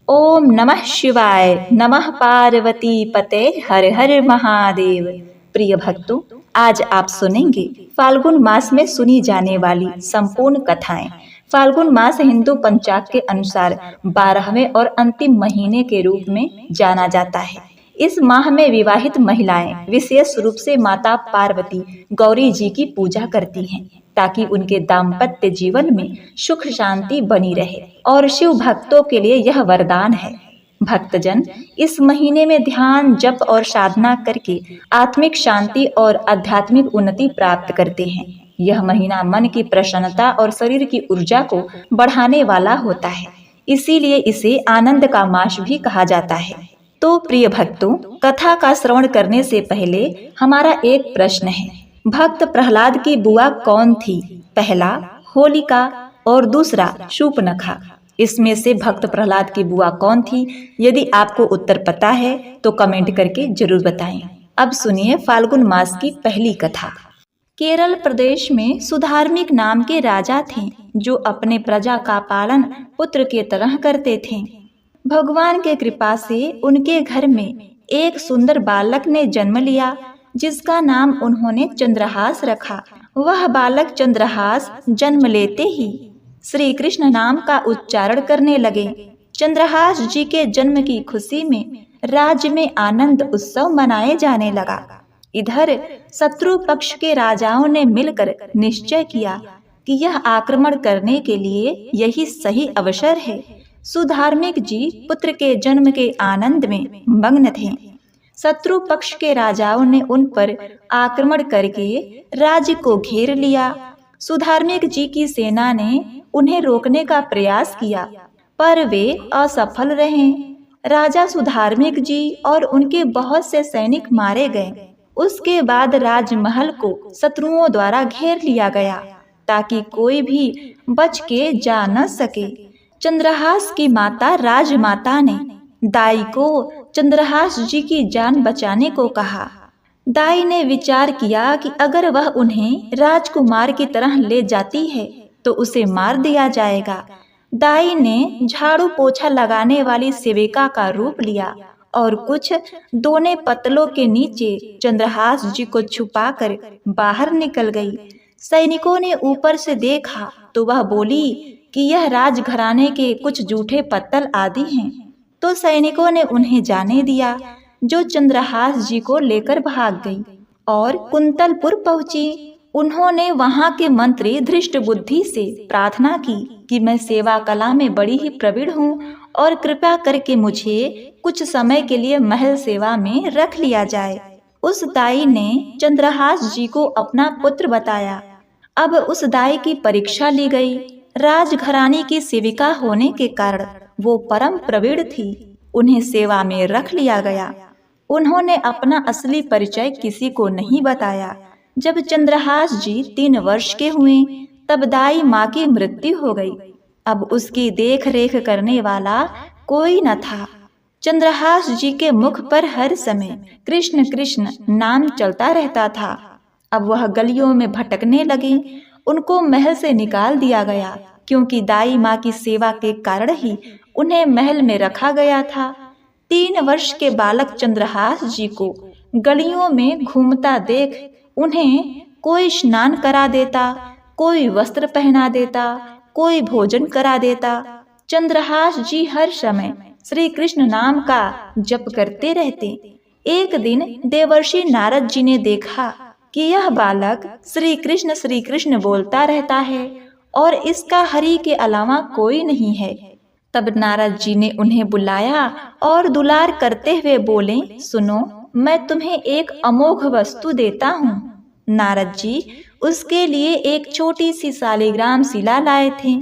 ओम नमः शिवाय। नमः पार्वती पते, हर हर महादेव। प्रिय भक्तों, आज आप सुनेंगे फाल्गुन मास में सुनी जाने वाली संपूर्ण कथाएं। फाल्गुन मास हिंदू पंचांग के अनुसार 12वें और अंतिम महीने के रूप में जाना जाता है। इस माह में विवाहित महिलाएं विशेष रूप से माता पार्वती गौरी जी की पूजा करती हैं, ताकि उनके दाम्पत्य जीवन में सुख शांति बनी रहे। और शिव भक्तों के लिए यह वरदान है। भक्तजन इस महीने में ध्यान, जप और साधना करके आत्मिक शांति और आध्यात्मिक उन्नति प्राप्त करते हैं। यह महीना मन की प्रसन्नता और शरीर की ऊर्जा को बढ़ाने वाला होता है, इसीलिए इसे आनंद का मास भी कहा जाता है। तो प्रिय भक्तों, कथा का श्रवण करने से पहले हमारा एक प्रश्न है। भक्त प्रहलाद की बुआ कौन थी? पहला होलिका और दूसरा शूर्पणखा। इसमें से भक्त प्रहलाद की बुआ कौन थी? यदि आपको उत्तर पता है तो कमेंट करके जरूर बताएं। अब सुनिए फाल्गुन मास की पहली कथा। केरल प्रदेश में सुधार्मिक नाम के राजा थे, जो अपने प्रजा का पालन पुत्र के तरह करते थे। भगवान के कृपा से उनके घर में एक सुंदर बालक ने जन्म लिया, जिसका नाम उन्होंने चंद्रहास रखा। वह बालक चंद्रहास जन्म लेते ही श्री कृष्ण नाम का उच्चारण करने लगे। चंद्रहास जी के जन्म की खुशी में राज्य में आनंद उत्सव मनाए जाने लगा। इधर शत्रु पक्ष के राजाओं ने मिलकर निश्चय किया कि यह आक्रमण करने के लिए यही सही अवसर है। सुधार्मिक जी पुत्र के जन्म के आनंद में मग्न थे। शत्रु पक्ष के राजाओं ने उन पर आक्रमण करके राज्य को घेर लिया। सुधार्मिक जी की सेना ने उन्हें रोकने का प्रयास किया, पर वे असफल रहे। राजा सुधार्मिक जी और उनके बहुत से सैनिक मारे गए। उसके बाद राजमहल को शत्रुओं द्वारा घेर लिया गया, ताकि कोई भी बच के जा न सके। चंद्रहास की माता राजमाता ने दाई को चंद्रहास जी की जान बचाने को कहा। दाई ने विचार किया कि अगर वह उन्हें राजकुमार की तरह ले जाती है तो उसे मार दिया जाएगा। दाई ने झाड़ू पोछा लगाने वाली सेविका का रूप लिया और कुछ दोने पत्तलों के नीचे चंद्रहास जी को छुपाकर बाहर निकल गई। सैनिकों ने ऊपर से देखा तो वह बोली कि यह राजघराने के कुछ जूठे पत्तल आदि हैं। तो सैनिकों ने उन्हें जाने दिया, जो चंद्रहास जी को लेकर भाग गई और कुंतलपुर पहुंची। उन्होंने वहां के मंत्री धृष्टबुद्धि से प्रार्थना की कि मैं सेवा कला में बड़ी ही प्रवीण हूँ और कृपा करके मुझे कुछ समय के लिए महल सेवा में रख लिया जाए। उस दाई ने चंद्रहास जी को अपना पुत्र बताया। अब उस दाई की परीक्षा ली गई। राजघराने की सेविका होने के कारण वो परम प्रवीण थी। उन्हें सेवा में रख लिया गया। उन्होंने अपना असली परिचय किसी को नहीं बताया। जब चंद्रहास जी 3 वर्ष के हुए तब दाई माँ की मृत्यु हो गई। अब उसकी देख रेख करने वाला कोई न था। चंद्रहास जी के मुख पर हर समय कृष्ण कृष्ण नाम चलता रहता था। अब वह गलियों में भटकने लगे। उनको महल से निकाल दिया गया, क्योंकि दाई माँ की सेवा के कारण ही उन्हें महल में रखा गया था। 3 वर्ष के बालक चंद्रहास जी को गलियों में घूमता देख उन्हें कोई स्नान करा देता, कोई वस्त्र पहना देता, कोई भोजन करा देता। चंद्रहास जी हर समय श्री कृष्ण नाम का जप करते रहते। एक दिन देवर्षि नारद जी ने देखा कि यह बालक श्री कृष्ण बोलता रहता है और इसका हरि के अलावा कोई नहीं है। तब नारद जी ने उन्हें बुलाया और दुलार करते हुए बोले, सुनो, मैं तुम्हें एक अमोघ वस्तु देता हूँ। नारद जी उसके लिए एक छोटी सी शालिग्राम शिला लाए थे।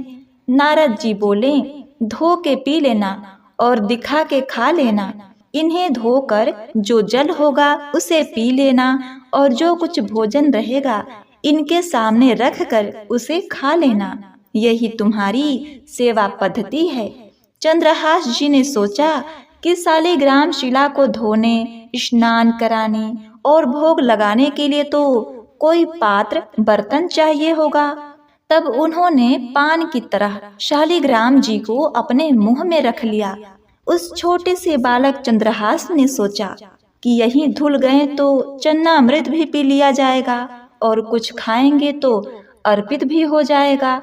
नारद जी बोले, धो के पी लेना और दिखा के खा लेना। इन्हें धोकर जो जल होगा उसे पी लेना और जो कुछ भोजन रहेगा इनके सामने रख कर उसे खा लेना। यही तुम्हारी सेवा पद्धति है। चंद्रहास जी ने सोचा कि शालिग्राम शिला को धोने, स्नान कराने और भोग लगाने के लिए तो कोई पात्र बर्तन चाहिए होगा। तब उन्होंने पान की तरह शालिग्राम जी को अपने मुंह में रख लिया उस छोटे से बालक चंद्रहास ने सोचा कि यहीं धुल गए तो चन्नामृत भी पी लिया जाएगा और कुछ खाएंगे तो अर्पित भी हो जाएगा।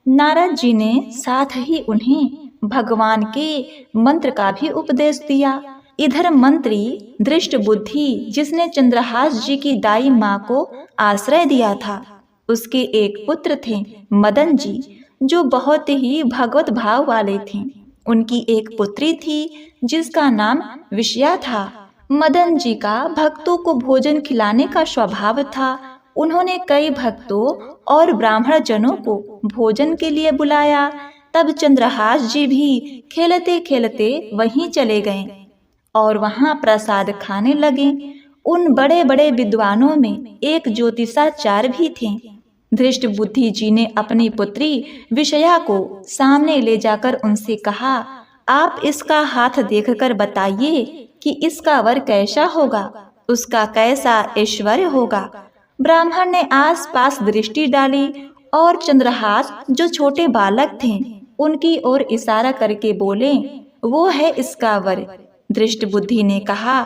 नारद जी ने साथ ही उन्हें भगवान के मंत्र का भी उपदेश दिया। इधर मंत्री दृष्ट बुद्धि, जिसने चंद्रहास जी की दाई माँ को आश्रय दिया था, उसके एक पुत्र थे मदन जी, जो बहुत ही भगवत भाव वाले थे। उनकी एक पुत्री थी जिसका नाम विषया था। मदन जी का भक्तों को भोजन खिलाने का स्वभाव था। उन्होंने कई भक्तों और ब्राह्मण जनों को भोजन के लिए बुलाया। तब चंद्रहास जी भी खेलते खेलते वहीं चले गए और वहां प्रसाद खाने लगे। उन बड़े बड़े विद्वानों में एक ज्योतिषाचार्य भी थे। धृष्ट बुद्धि जी ने अपनी पुत्री विषया को सामने ले जाकर उनसे कहा, आप इसका हाथ देखकर बताइए कि इसका वर कैसा होगा, उसका कैसा ऐश्वर्य होगा। ब्राह्मण ने आसपास दृष्टि डाली और चंद्रहास, जो छोटे बालक थे, उनकी ओर इशारा करके बोले, वो है इसका वर। दृष्ट बुद्धि ने कहा,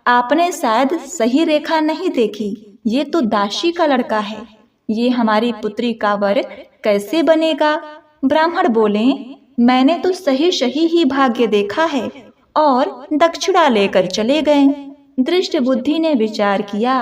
आपने शायद सही रेखा नहीं देखी, ये तो दासी का लड़का है, ये हमारी पुत्री का वर कैसे बनेगा। ब्राह्मण बोले, मैंने तो सही सही ही भाग्य देखा है, और दक्षिणा लेकर चले गए। दृष्ट बुद्धि ने विचार किया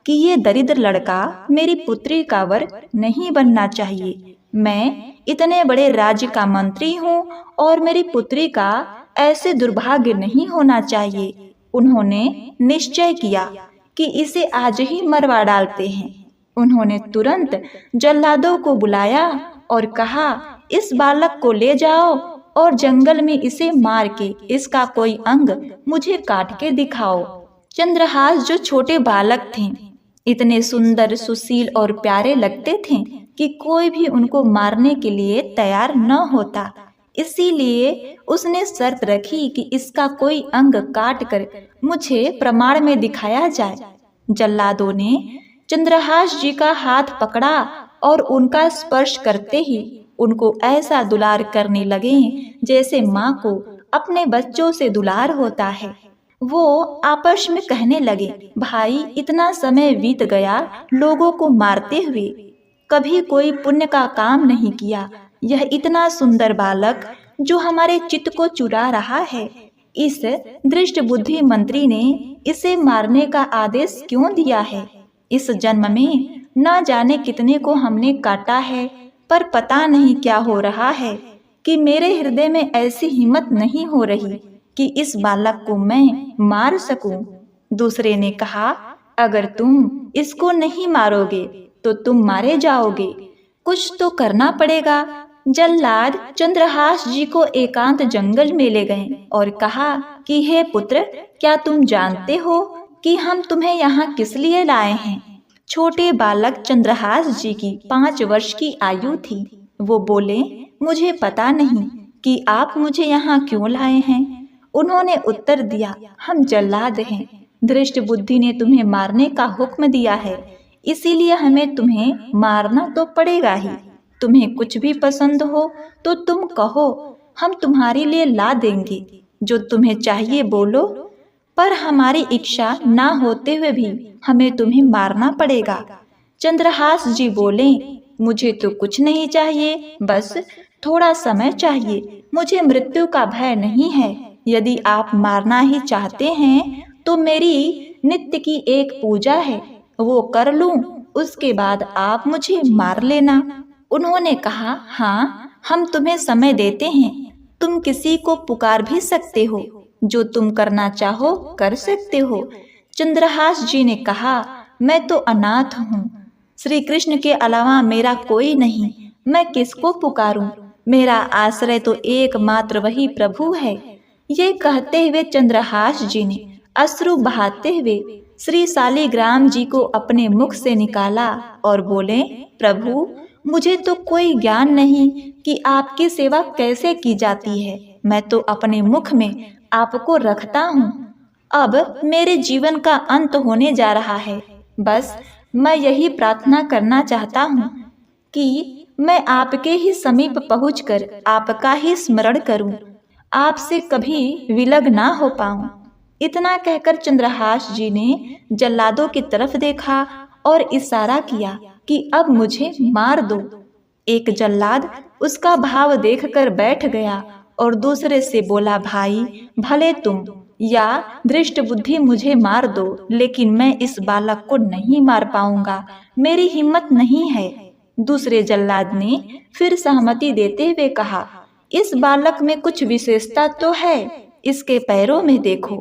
कि ये दरिद्र लड़का मेरी पुत्री का वर नहीं बनना चाहिए। मैं इतने बड़े राज्य का मंत्री हूँ और मेरी पुत्री का ऐसे दुर्भाग्य नहीं होना चाहिए। उन्होंने निश्चय किया कि इसे आज ही मरवा डालते हैं। उन्होंने तुरंत जल्लादों को बुलाया और कहा, इस बालक को ले जाओ और जंगल में इसे मार के इसका कोई अंग मुझे काट के दिखाओ। चंद्रहास, जो छोटे बालक थे, इतने सुंदर, सुशील और प्यारे लगते थे कि कोई भी उनको मारने के लिए तैयार न होता। इसीलिए उसने शर्त रखी कि इसका कोई अंग काट कर मुझे प्रमाण में दिखाया जाए। जल्लादों ने चंद्रहास जी का हाथ पकड़ा और उनका स्पर्श करते ही उनको ऐसा दुलार करने लगे जैसे माँ को अपने बच्चों से दुलार होता है। वो आपस में कहने लगे, भाई, इतना समय बीत गया लोगों को मारते हुए, कभी कोई पुण्य का काम नहीं किया। यह इतना सुंदर बालक जो हमारे चित्त को चुरा रहा है, इस दृष्ट बुद्धि मंत्री ने इसे मारने का आदेश क्यों दिया है। इस जन्म में न जाने कितने को हमने काटा है, पर पता नहीं क्या हो रहा है कि मेरे हृदय में ऐसी हिम्मत नहीं हो रही कि इस बालक को मैं मार सकूं। दूसरे ने कहा, अगर तुम इसको नहीं मारोगे तो तुम मारे जाओगे, कुछ तो करना पड़ेगा। जल्लाद चंद्रहास जी को एकांत जंगल में ले गए और कहा कि हे पुत्र, क्या तुम जानते हो कि हम तुम्हें यहाँ किस लिए लाए हैं। छोटे बालक चंद्रहास जी की 5 वर्ष की आयु थी। वो बोले, मुझे पता नहीं कि आप मुझे यहाँ क्यों लाए हैं। उन्होंने उत्तर दिया, हम जल्लाद हैं, धृष्ट बुद्धि ने तुम्हें मारने का हुक्म दिया है, इसीलिए हमें तुम्हें मारना तो पड़ेगा ही। तुम्हें कुछ भी पसंद हो तो तुम कहो, हम तुम्हारे लिए ला देंगे। जो तुम्हें चाहिए बोलो, पर हमारी इच्छा ना होते हुए भी हमें तुम्हें मारना पड़ेगा। चंद्रहास जी बोले, मुझे तो कुछ नहीं चाहिए, बस थोड़ा समय चाहिए। मुझे मृत्यु का भय नहीं है। यदि आप मारना ही चाहते हैं तो मेरी नित्य की एक पूजा है, वो कर लूं, उसके बाद आप मुझे मार लेना। उन्होंने कहा, हाँ, हम तुम्हें समय देते हैं, तुम किसी को पुकार भी सकते हो, जो तुम करना चाहो कर सकते हो। चंद्रहास जी ने कहा, मैं तो अनाथ हूँ, श्री कृष्ण के अलावा मेरा कोई नहीं, मैं किसको पुकारूं, मेरा आश्रय तो एकमात्र वही प्रभु है। ये कहते हुए चंद्रहास जी ने अश्रु बहाते हुए श्री शालिग्राम जी को अपने मुख से निकाला और बोले, प्रभु, मुझे तो कोई ज्ञान नहीं कि आपकी सेवा कैसे की जाती है। मैं तो अपने मुख में आपको रखता हूँ। अब मेरे जीवन का अंत होने जा रहा है। बस मैं यही प्रार्थना करना चाहता हूँ कि मैं आपके ही समीप पहुंचकर आपका ही स्मरण करूं। आपसे कभी विलग ना हो पाऊं। इतना कहकर चंद्रहास जी ने जल्लादों की तरफ देखा और इशारा किया कि अब मुझे मार दो। एक जल्लाद उसका भाव देखकर बैठ गया और दूसरे से बोला, भाई भले तुम या दृष्ट बुद्धि मुझे मार दो, लेकिन मैं इस बालक को नहीं मार पाऊंगा, मेरी हिम्मत नहीं है। दूसरे जल्लाद ने फिर सहमति देते हुए कहा, इस बालक में कुछ विशेषता तो है, इसके पैरों में देखो,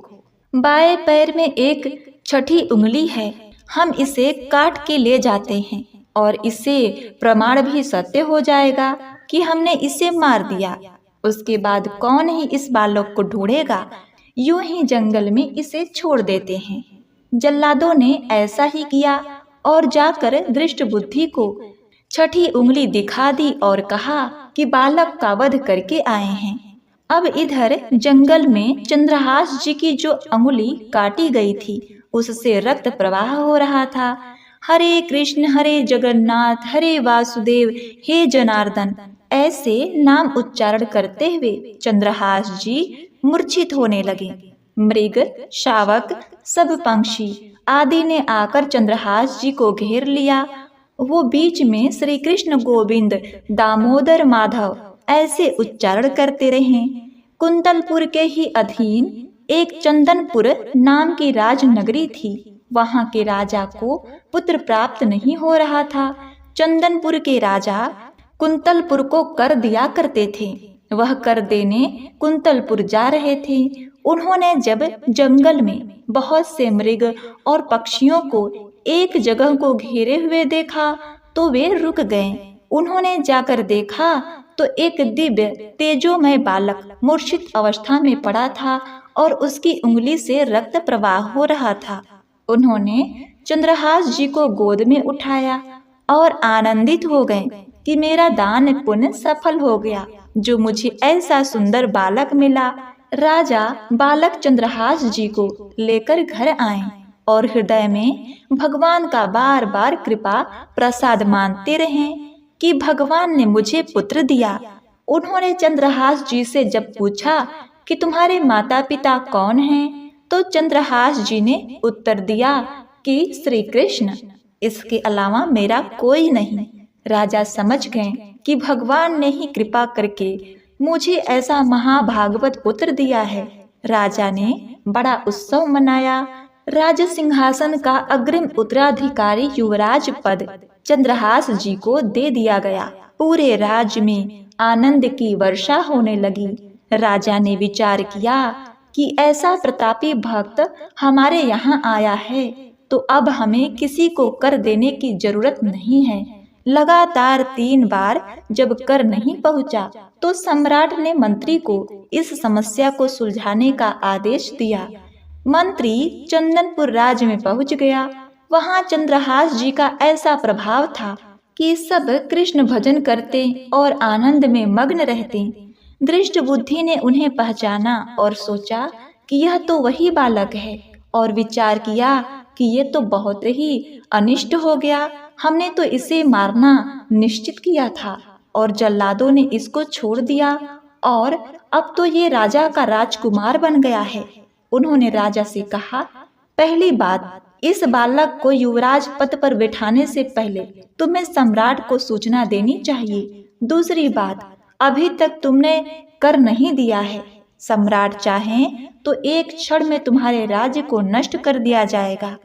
बाएं पैर में एक छठी उंगली है। हम इसे काट के ले जाते हैं और इससे प्रमाण भी सत्य हो जाएगा कि हमने इसे मार दिया। उसके बाद कौन ही इस बालक को ढूंढेगा, यूं ही जंगल में इसे छोड़ देते हैं। जल्लादों ने ऐसा ही किया और जाकर दृष्ट बुद्धि को छठी उंगली दिखा दी और कहा कि बालक का वध करके आए हैं। अब इधर जंगल में चंद्रहास जी की जो अंगुली काटी गई थी उससे रक्त प्रवाह हो रहा था। हरे कृष्ण हरे जगन्नाथ हरे वासुदेव हे जनार्दन, ऐसे नाम उच्चारण करते हुए चंद्रहास जी मूर्छित होने लगे। मृग, शावक, सब पंक्षी आदि ने आकर चंद्रहास जी को घेर लिया। वो बीच में श्री कृष्ण गोविंद दामोदर माधव ऐसे उच्चारण करते रहे। कुंतलपुर के ही अधीन एक चंदनपुर नाम की राजनगरी थी। वहां के राजा को पुत्र प्राप्त नहीं हो रहा था। चंदनपुर के राजा कुंतलपुर को कर दिया करते थे। वह कर देने कुंतलपुर जा रहे थे। उन्होंने जब जंगल में बहुत से मृग और पक्षियों को एक जगह को घेरे हुए देखा तो वे रुक गए। उन्होंने जाकर देखा तो एक दिव्य तेजोमय बालक मूर्छित अवस्था में पड़ा था और उसकी उंगली से रक्त प्रवाह हो रहा था। उन्होंने चंद्रहास जी को गोद में उठाया और आनंदित हो गए कि मेरा दान पुण्य सफल हो गया, जो मुझे ऐसा सुंदर बालक मिला। राजा बालक चंद्रहास जी को लेकर घर आए और हृदय में भगवान का बार बार कृपा प्रसाद मानते रहे कि भगवान ने मुझे पुत्र दिया। उन्होंने चंद्रहास जी से जब पूछा कि तुम्हारे माता पिता कौन हैं, तो चंद्रहास जी ने उत्तर दिया कि श्री कृष्ण, इसके अलावा मेरा कोई नहीं। राजा समझ गए कि भगवान ने ही कृपा करके मुझे ऐसा महाभागवत पुत्र दिया है। राजा ने बड़ा उत्सव मनाया। राज सिंहासन का अग्रिम उत्तराधिकारी युवराज पद चंद्रहास जी को दे दिया गया। पूरे राज्य में आनंद की वर्षा होने लगी। राजा ने विचार किया कि ऐसा प्रतापी भक्त हमारे यहाँ आया है तो अब हमें किसी को कर देने की जरूरत नहीं है। लगातार 3 बार जब कर नहीं पहुँचा तो सम्राट ने मंत्री को इस समस्या को सुलझाने का आदेश दिया। मंत्री चंदनपुर राज्य में पहुंच गया। वहां चंद्रहास जी का ऐसा प्रभाव था कि सब कृष्ण भजन करते और आनंद में मग्न रहते। दृष्ट बुद्धि ने उन्हें पहचाना और सोचा कि यह तो वही बालक है, और विचार किया कि ये तो बहुत ही अनिष्ट हो गया। हमने तो इसे मारना निश्चित किया था और जल्लादों ने इसको छोड़ दिया और अब तो ये राजा का राजकुमार बन गया है। उन्होंने राजा से कहा, पहली बात, इस बालक को युवराज पद पर बिठाने से पहले तुम्हें सम्राट को सूचना देनी चाहिए। दूसरी बात, अभी तक तुमने कर नहीं दिया है। सम्राट चाहें तो एक क्षण में तुम्हारे राज्य को नष्ट कर दिया जाएगा।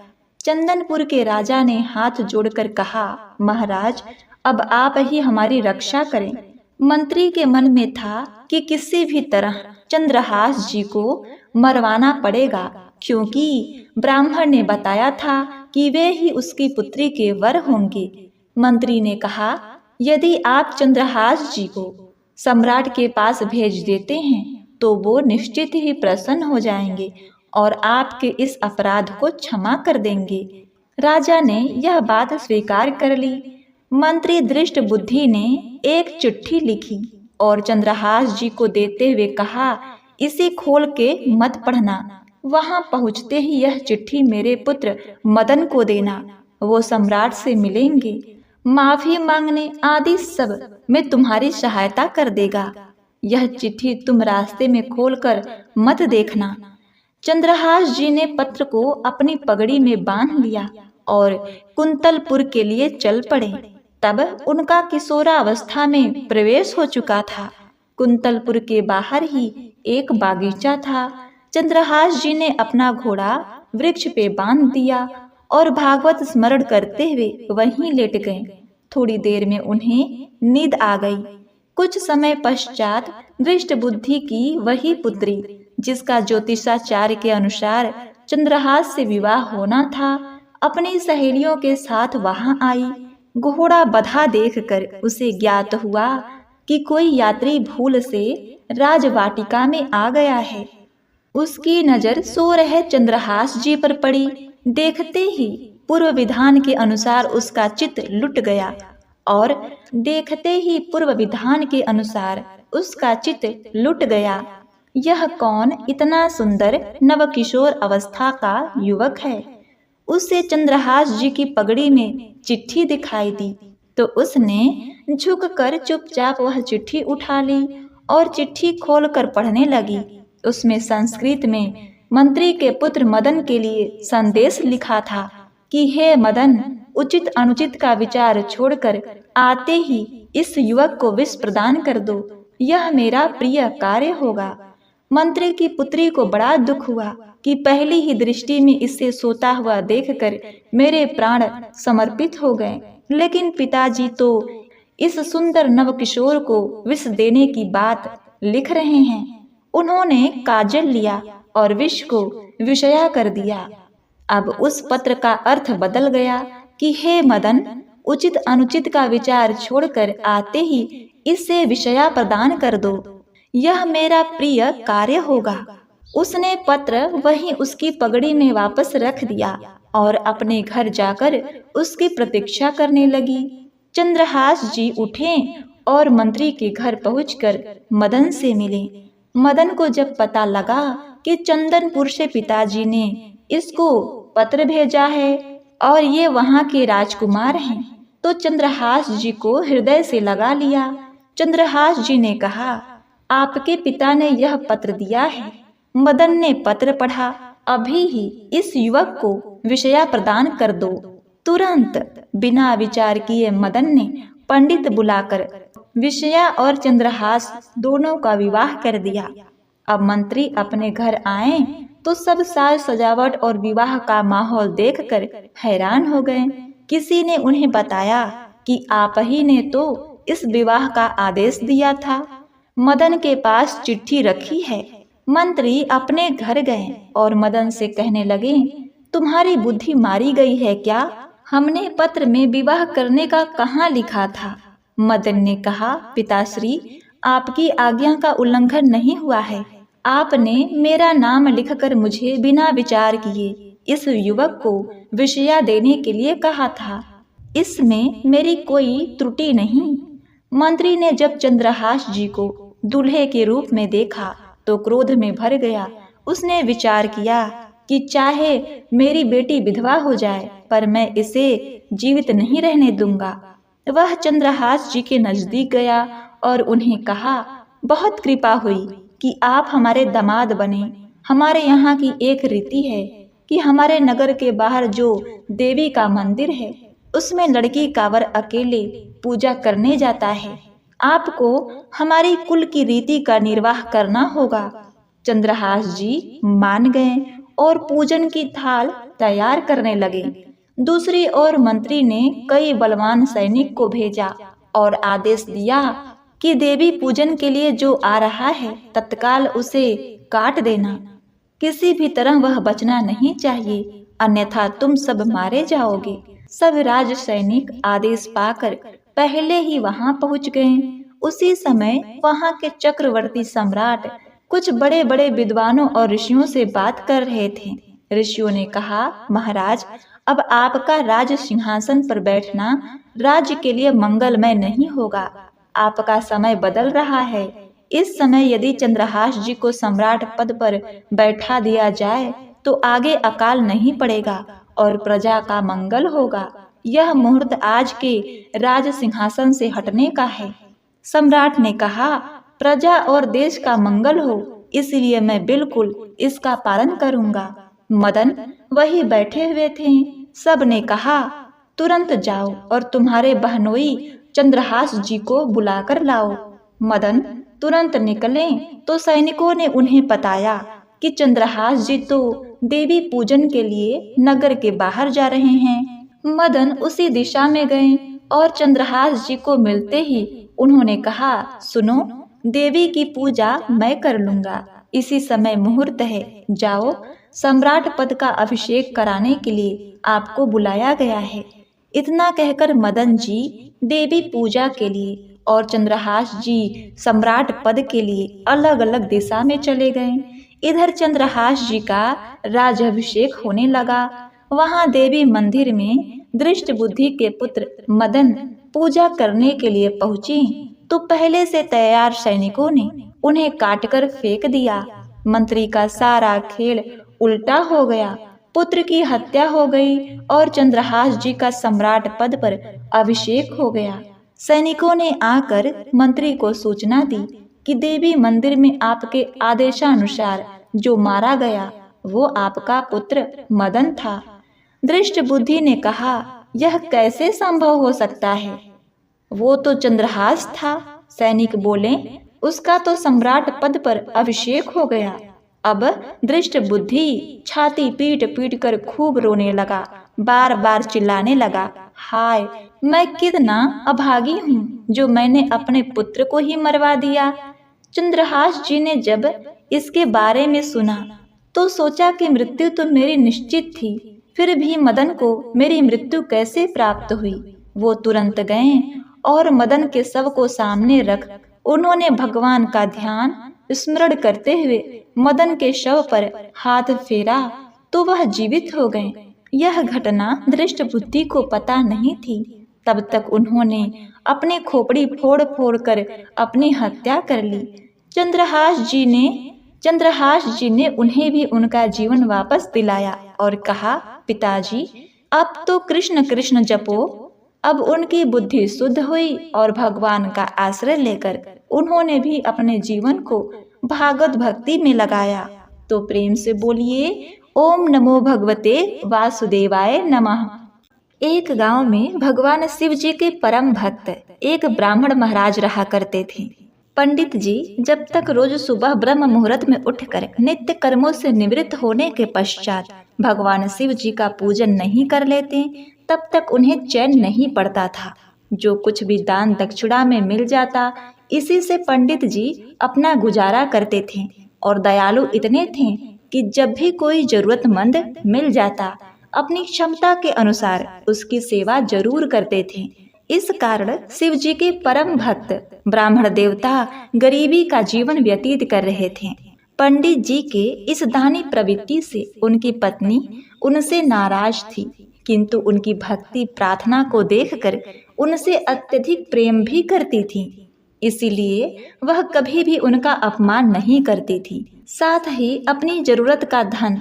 चंदनपुर के राजा ने हाथ जोड़कर कहा, महाराज, अब आप ही हमारी रक्षा करें। मंत्री के मन में था कि किसी भी तरह चंद्रहास जी को मरवाना पड़ेगा, क्योंकि ब्राह्मण ने बताया था कि वे ही उसकी पुत्री के वर होंगे। मंत्री ने कहा, यदि आप चंद्रहास जी को सम्राट के पास भेज देते हैं तो वो निश्चित ही प्रसन्न हो जाएंगे और आपके इस अपराध को क्षमा कर देंगे। राजा ने यह बात स्वीकार कर ली। मंत्री दृष्ट बुद्धि ने एक चिट्ठी लिखी और चंद्रहास जी को देते हुए कहा, इसे खोल के मत पढ़ना। वहां पहुंचते ही यह चिट्ठी मेरे पुत्र मदन को देना। वो सम्राट से मिलेंगे, माफी मांगने आदि सब में तुम्हारी सहायता कर देगा। यह चिट्ठी तुम रास्ते में खोलकर मत देखना। चंद्रहास जी ने पत्र को अपनी पगड़ी में बांध लिया और कुंतलपुर के लिए चल पड़े। तब उनका किशोरावस्था में प्रवेश हो चुका था। कुंतलपुर के बाहर ही एक बागीचा था। चंद्रहास जी ने अपना घोड़ा वृक्ष पे बांध दिया और भागवत स्मरण करते हुए वहीं लेट गए। थोड़ी देर में उन्हें नींद आ गई। कुछ समय पश्चात दृष्ट बुद्धि की वही पुत्री, जिसका ज्योतिषाचार्य के अनुसार चंद्रहास से विवाह होना था, अपनी सहेलियों के साथ वहां आई। घोड़ा बधा देखकर उसे ज्ञात हुआ कि कोई यात्री भूल से राजवाटिका में आ गया है। उसकी नजर सो रहे चंद्रहास जी पर पड़ी। देखते ही पूर्व विधान के अनुसार उसका चित्त लुट गया और यह कौन इतना सुंदर नवकिशोर अवस्था का युवक है? उसे चंद्रहास जी की पगड़ी में चिट्ठी दिखाई दी तो उसने झुककर चुपचाप वह चिट्ठी उठा ली और चिट्ठी खोलकर पढ़ने लगी। उसमें संस्कृत में मंत्री के पुत्र मदन के लिए संदेश लिखा था कि हे मदन, उचित अनुचित का विचार छोड़कर आते ही इस युवक को विष प्रदान कर दो, यह मेरा प्रिय कार्य होगा। मंत्री की पुत्री को बड़ा दुख हुआ कि पहली ही दृष्टि में इसे सोता हुआ देखकर मेरे प्राण समर्पित हो गए, लेकिन पिताजी तो इस सुंदर नवकिशोर को विष देने की बात लिख रहे हैं। उन्होंने काजल लिया और विष को विषया कर दिया। अब उस पत्र का अर्थ बदल गया कि हे मदन, उचित अनुचित का विचार छोड़कर आते ही इसे विषया प्रदान कर दो, यह मेरा प्रिय कार्य होगा। उसने पत्र वहीं उसकी पगड़ी में वापस रख दिया और अपने घर जाकर उसकी प्रतीक्षा करने लगी। चंद्रहास जी उठे और मंत्री के घर पहुंचकर मदन से मिले। मदन को जब पता लगा कि चंदनपुर से पिताजी ने इसको पत्र भेजा है और ये वहां के राजकुमार हैं, तो चंद्रहास जी को हृदय से लगा लिया। चंद्रहास जी ने कहा, आपके पिता ने यह पत्र दिया है। मदन ने पत्र पढ़ा, अभी ही इस युवक को विषया प्रदान कर दो। तुरंत बिना विचार किए मदन ने पंडित बुलाकर विषया और चंद्रहास दोनों का विवाह कर दिया। अब मंत्री अपने घर आए तो सब साज सजावट और विवाह का माहौल देखकर हैरान हो गए। किसी ने उन्हें बताया कि आप ही ने तो इस विवाह का आदेश दिया था। मदन के पास चिट्ठी रखी है। मंत्री अपने घर गए और मदन से कहने लगे, तुम्हारी बुद्धि मारी गई है क्या? हमने पत्र में विवाह करने का कहाँ लिखा था? मदन ने कहा, पिताश्री, आपकी आज्ञा का उल्लंघन नहीं हुआ है। आपने मेरा नाम लिखकर मुझे बिना विचार किए इस युवक को विषया देने के लिए कहा था। इसमें मेरी कोई त्रुटि नहीं। मंत्री ने जब चंद्रहास जी को दूल्हे के रूप में देखा तो क्रोध में भर गया। उसने विचार किया कि चाहे मेरी बेटी विधवा हो जाए, पर मैं इसे जीवित नहीं रहने दूंगा। वह चंद्रहास जी के नजदीक गया और उन्हें कहा, बहुत कृपा हुई कि आप हमारे दामाद बने। हमारे यहाँ की एक रीति है कि हमारे नगर के बाहर जो देवी का मंदिर है, उसमें लड़की का वर अकेले पूजा करने जाता है। आपको हमारी कुल की रीति का निर्वाह करना होगा। चंद्रहास जी मान गए और पूजन की थाल तैयार करने लगे। दूसरी ओर मंत्री ने कई बलवान सैनिक को भेजा और आदेश दिया कि देवी पूजन के लिए जो आ रहा है तत्काल उसे काट देना। किसी भी तरह वह बचना नहीं चाहिए, अन्यथा तुम सब मारे जाओगे। सब राज सैनिक आदेश पाकर पहले ही वहां पहुंच गए। उसी समय वहां के चक्रवर्ती सम्राट कुछ बड़े बड़े विद्वानों और ऋषियों से बात कर रहे थे। ऋषियों ने कहा, महाराज, अब आपका राज सिंहासन पर बैठना राज्य के लिए मंगलमय नहीं होगा। आपका समय बदल रहा है। इस समय यदि चंद्रहास जी को सम्राट पद पर बैठा दिया जाए तो आगे अकाल नहीं पड़ेगा और प्रजा का मंगल होगा। यह मुहूर्त आज के राज सिंहासन से हटने का है। सम्राट ने कहा, प्रजा और देश का मंगल हो, इसलिए मैं बिल्कुल इसका पालन करूंगा। मदन वही बैठे हुए थे। सब ने कहा, तुरंत जाओ और तुम्हारे बहनोई चंद्रहास जी को बुलाकर लाओ। मदन तुरंत निकले तो सैनिकों ने उन्हें बताया कि चंद्रहास जी तो देवी पूजन के लिए नगर के बाहर जा रहे हैं। मदन उसी दिशा में गए और चंद्रहास जी को मिलते ही उन्होंने कहा, सुनो, देवी की पूजा मैं कर लूंगा, इसी समय मुहूर्त है, जाओ, सम्राट पद का अभिषेक कराने के लिए आपको बुलाया गया है। इतना कहकर मदन जी देवी पूजा के लिए और चंद्रहास जी सम्राट पद के लिए अलग अलग दिशा में चले गए। इधर चंद्रहास जी का राजाभिषेक होने लगा। वहां देवी मंदिर में दृष्ट बुद्धि के पुत्र मदन पूजा करने के लिए पहुंची तो पहले से तैयार सैनिकों ने उन्हें काटकर फेंक दिया। मंत्री का सारा खेल उल्टा हो गया। पुत्र की हत्या हो गई और चंद्रहास जी का सम्राट पद पर अभिषेक हो गया। सैनिकों ने आकर मंत्री को सूचना दी कि देवी मंदिर में आपके आदेशानुसार जो मारा गया वो आपका पुत्र मदन था। दृष्ट बुद्धि ने कहा, यह कैसे संभव हो सकता है? वो तो चंद्रहास था। सैनिक बोले, उसका तो सम्राट पद पर अभिषेक हो गया। अब दृष्ट बुद्धि छाती पीट पीट कर खूब रोने लगा, बार बार चिल्लाने लगा, हाय, मैं कितना अभागी हूँ जो मैंने अपने पुत्र को ही मरवा दिया। चंद्रहास जी ने जब इसके बारे में सुना तो सोचा कि मृत्यु तो मेरी निश्चित थी, फिर भी मदन को मेरी मृत्यु कैसे प्राप्त हुई। वो तुरंत गए और मदन के शव को सामने रख उन्होंने भगवान का ध्यान स्मरण करते हुए मदन के शव पर हाथ फेरा तो वह जीवित हो गए। यह घटना दृष्ट बुद्धि को पता नहीं थी। तब तक उन्होंने अपनी खोपड़ी फोड़ फोड़ कर अपनी हत्या कर ली। चंद्रहास जी ने उन्हें भी उनका जीवन वापस दिलाया और कहा, पिताजी, अब तो कृष्ण कृष्ण जपो। अब उनकी बुद्धि शुद्ध हुई और भगवान का आश्रय लेकर उन्होंने भी अपने जीवन को भागवत भक्ति में लगाया। तो प्रेम से बोलिए, ओम नमो भगवते वासुदेवाय नमः। एक गांव में भगवान शिव जी के परम भक्त एक ब्राह्मण महाराज रहा करते थे। पंडित जी जब तक रोज सुबह ब्रह्म मुहूर्त में उठकर नित्य कर्मों से निवृत्त होने के पश्चात भगवान शिव जी का पूजन नहीं कर लेते, तब तक उन्हें चैन नहीं पड़ता था। जो कुछ भी दान दक्षिणा में मिल जाता, इसी से पंडित जी अपना गुजारा करते थे और दयालु इतने थे कि जब भी कोई जरूरतमंद मिल जाता, अपनी क्षमता के अनुसार उसकी सेवा जरूर करते थे। इस कारण शिव जी के परम भक्त ब्राह्मण देवता गरीबी का जीवन व्यतीत कर रहे थे। पंडित जी के इस दानी प्रवृत्ति से उनकी पत्नी उनसे नाराज थी, किंतु उनकी भक्ति प्रार्थना को देखकर उनसे अत्यधिक प्रेम भी करती थी। इसीलिए वह कभी भी उनका अपमान नहीं करती थी। साथ ही अपनी जरूरत का धन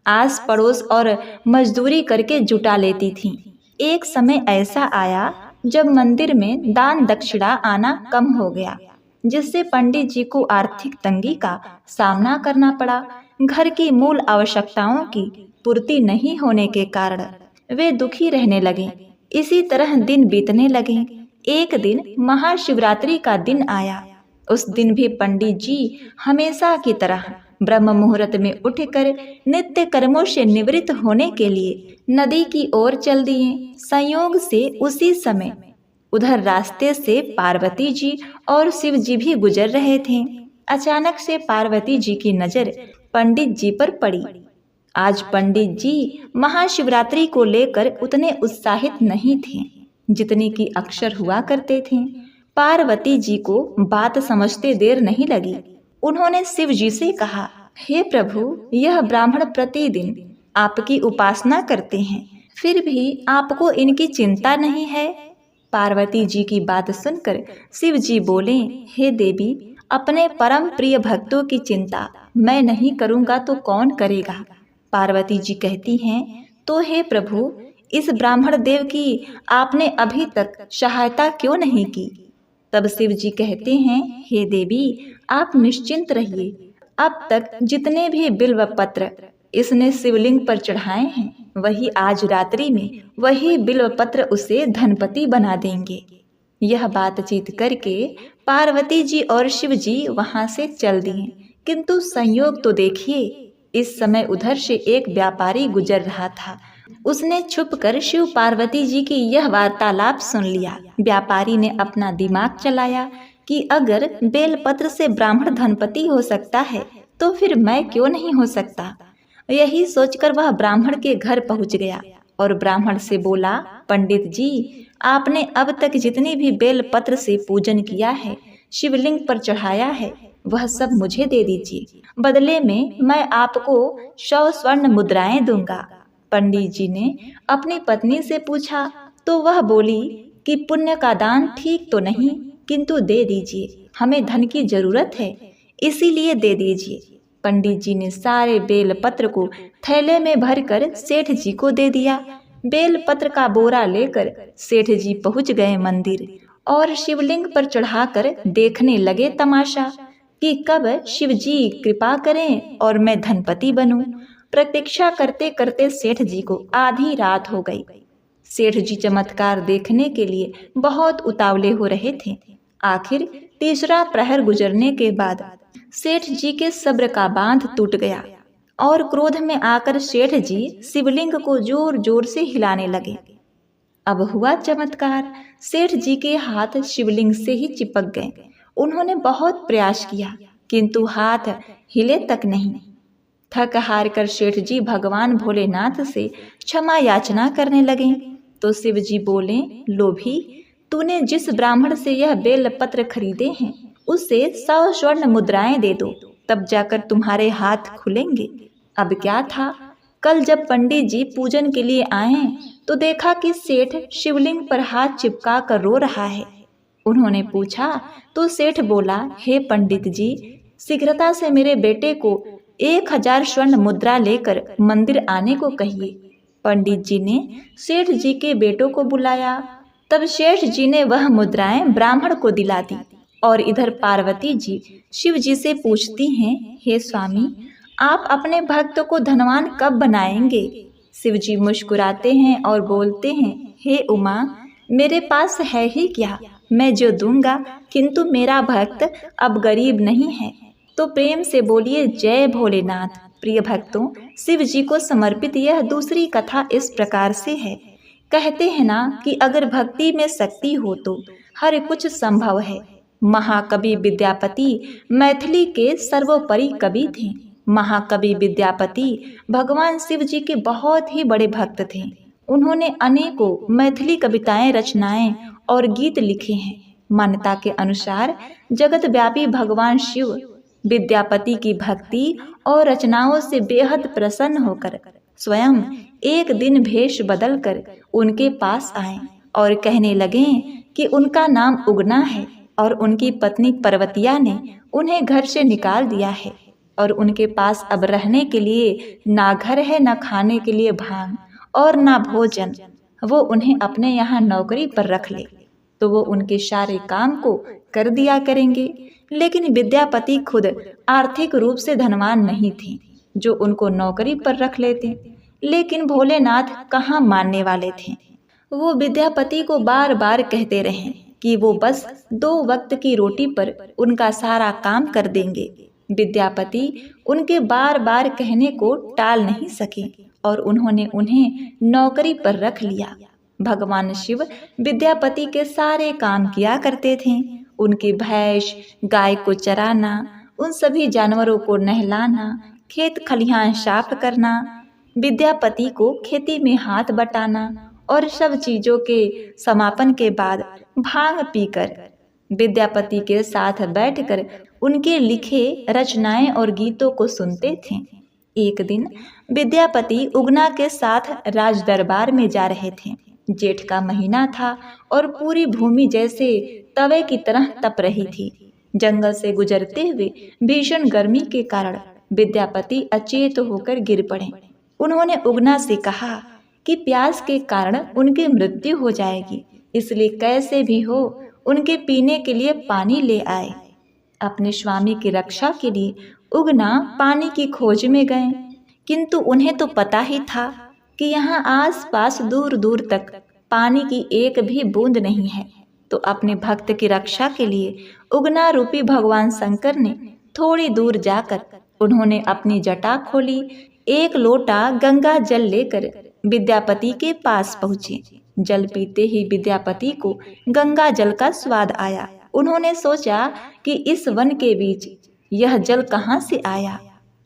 आस पड़ोस और मजदूरी करके जुटा लेती थी। एक समय ऐसा आया जब मंदिर में दान दक्षिणा आना कम हो गया, जिससे पंडित जी को आर्थिक तंगी का सामना करना पड़ा। घर की मूल आवश्यकताओं की पूर्ति नहीं होने के कारण वे दुखी रहने लगे। इसी तरह दिन बीतने लगे। एक दिन महाशिवरात्रि का दिन आया। उस दिन भी पंडित जी हमेशा की तरह ब्रह्म मुहूर्त में उठकर नित्य कर्मों से निवृत्त होने के लिए नदी की ओर चल दिए। संयोग से उसी समय उधर रास्ते से पार्वती जी और शिव जी भी गुजर रहे थे। अचानक से पार्वती जी की नजर पंडित जी पर पड़ी। आज पंडित जी महाशिवरात्रि को लेकर उतने उत्साहित नहीं थे जितनी की अक्सर हुआ करते थे। पार्वती जी को बात समझते देर नहीं लगी। उन्होंने शिव जी से कहा, हे प्रभु, यह ब्राह्मण प्रतिदिन आपकी उपासना करते हैं, फिर भी आपको इनकी चिंता नहीं है। पार्वती जी की बात सुनकर शिव जी बोले, हे देवी, अपने परम प्रिय भक्तों की चिंता मैं नहीं करूँगा तो कौन करेगा। पार्वती जी कहती हैं, तो हे प्रभु, इस ब्राह्मण देव की आपने अभी तक सहायता क्यों नहीं की। तब शिव जी कहते हैं, हे देवी, आप निश्चिंत रहिए। अब तक जितने भी बिल्व पत्र इसने शिवलिंग पर चढ़ाए हैं, वही आज रात्रि में वही बिल्व पत्र उसे धनपति बना देंगे। यह बातचीत करके पार्वती जी और शिव जी वहां से चल दिए। किंतु संयोग तो देखिए, इस समय उधर से एक व्यापारी गुजर रहा था। उसने छुपकर शिव पार्वती जी की यह वार्तालाप सुन लिया। व्यापारी ने अपना दिमाग चलाया कि अगर बेलपत्र से ब्राह्मण धनपति हो सकता है तो फिर मैं क्यों नहीं हो सकता। यही सोचकर वह ब्राह्मण के घर पहुंच गया और ब्राह्मण से बोला, पंडित जी, आपने अब तक जितनी भी बेलपत्र से पूजन किया है, शिवलिंग पर चढ़ाया है, वह सब मुझे दे दीजिए। बदले में मैं आपको 100 स्वर्ण मुद्राएं दूंगा। पंडित जी ने अपनी पत्नी से पूछा तो वह बोली कि पुण्य का दान ठीक तो नहीं, किंतु दे दीजिए, हमें धन की जरूरत है, इसीलिए दे दीजिए। पंडित जी ने सारे बेलपत्र को थैले में भरकर सेठ जी को दे दिया। बेलपत्र का बोरा लेकर सेठ जी पहुंच गए मंदिर और शिवलिंग पर चढ़ाकर देखने लगे तमाशा कि कब शिव जी कृपा करें और मैं धनपति बनूं। प्रतीक्षा करते करते सेठ जी को आधी रात हो गई। सेठ जी चमत्कार देखने के लिए बहुत उतावले हो रहे थे। आखिर तीसरा प्रहर गुजरने के बाद सेठ जी के सब्र का बांध टूट गया और क्रोध में आकर सेठ जी शिवलिंग को जोर जोर से हिलाने लगे। अब हुआ चमत्कार, सेठ जी के हाथ शिवलिंग से ही चिपक गए। उन्होंने बहुत प्रयास किया किंतु हाथ हिले तक नहीं। थक हार कर सेठ जी भगवान भोलेनाथ से क्षमा याचना करने लगे तो शिव जी बोले, लोभी, तूने जिस ब्राह्मण से यह बेलपत्र खरीदे हैं उससे 100 स्वर्ण मुद्राएं दे दो, तब जाकर तुम्हारे हाथ खुलेंगे। अब क्या था, कल जब पंडित जी पूजन के लिए आए तो देखा कि सेठ शिवलिंग पर हाथ चिपका कर रो रहा है। उन्होंने पूछा तो सेठ बोला, हे पंडित जी, शीघ्रता से मेरे बेटे को 1000 स्वर्ण मुद्रा लेकर मंदिर आने को कहिए। पंडित जी ने सेठ जी के बेटों को बुलाया। तब सेठ जी ने वह मुद्राएं ब्राह्मण को दिला दी और इधर पार्वती जी शिव जी से पूछती हैं, हे स्वामी, आप अपने भक्त को धनवान कब बनाएंगे। शिव जी मुस्कुराते हैं और बोलते हैं, हे उमा, मेरे पास है ही क्या, मैं जो दूंगा, किंतु मेरा भक्त अब गरीब नहीं है। तो प्रेम से बोलिए, जय भोलेनाथ। प्रिय भक्तों, शिव जी को समर्पित यह दूसरी कथा इस प्रकार से है। कहते हैं ना कि अगर भक्ति में शक्ति हो तो हर कुछ संभव है। महाकवि विद्यापति मैथिली के सर्वोपरि कवि थे। महाकवि विद्यापति भगवान शिव जी के बहुत ही बड़े भक्त थे। उन्होंने अनेकों मैथिली कविताएं, रचनाएं और गीत लिखे हैं। मान्यता के अनुसार जगत व्यापी भगवान शिव विद्यापति की भक्ति और रचनाओं से बेहद प्रसन्न होकर स्वयं एक दिन भेष बदलकर उनके पास आए और कहने लगे कि उनका नाम उगना है और उनकी पत्नी पर्वतिया ने उन्हें घर से निकाल दिया है और उनके पास अब रहने के लिए ना घर है, ना खाने के लिए भांग और ना भोजन। वो उन्हें अपने यहाँ नौकरी पर रख ले तो वो उनके सारे काम को कर दिया करेंगे। लेकिन विद्यापति खुद आर्थिक रूप से धनवान नहीं थे जो उनको नौकरी पर रख लेते। लेकिन भोलेनाथ कहाँ मानने वाले थे। वो विद्यापति को बार बार कहते रहे कि वो बस 2 वक्त की रोटी पर उनका सारा काम कर देंगे। विद्यापति उनके बार बार कहने को टाल नहीं सके और उन्होंने उन्हें नौकरी पर रख लिया। भगवान शिव विद्यापति के सारे काम किया करते थे। उनकी भैंस गाय को चराना, उन सभी जानवरों को नहलाना, खेत खलिहान साफ करना, विद्यापति को खेती में हाथ बटाना और सब चीजों के समापन के बाद भांग पीकर विद्यापति के साथ बैठकर उनके लिखे रचनाएं और गीतों को सुनते थे। एक दिन विद्यापति उगना के साथ राज दरबार में जा रहे थे। जेठ का महीना था और पूरी भूमि जैसे तवे की तरह तप रही थी। जंगल से गुजरते हुए भीषण गर्मी के कारण विद्यापति अचेत होकर गिर पड़े। उन्होंने उगना से कहा कि प्यास के कारण उनकी मृत्यु हो जाएगी, इसलिए कैसे भी हो उनके पीने के लिए पानी ले आए। अपने स्वामी की रक्षा के लिए उगना पानी की खोज में गए, किंतु उन्हें तो पता ही था कि यहाँ आसपास दूर दूर तक पानी की एक भी बूंद नहीं है। तो अपने भक्त की रक्षा के लिए उगना रूपी भगवान शंकर ने थोड़ी दूर जाकर उन्होंने अपनी जटा खोली, एक लोटा गंगा जल लेकर विद्यापति के पास पहुँचे। जल पीते ही विद्यापति को गंगा जल का स्वाद आया। उन्होंने सोचा कि इस वन के बीच यह जल कहाँ से आया।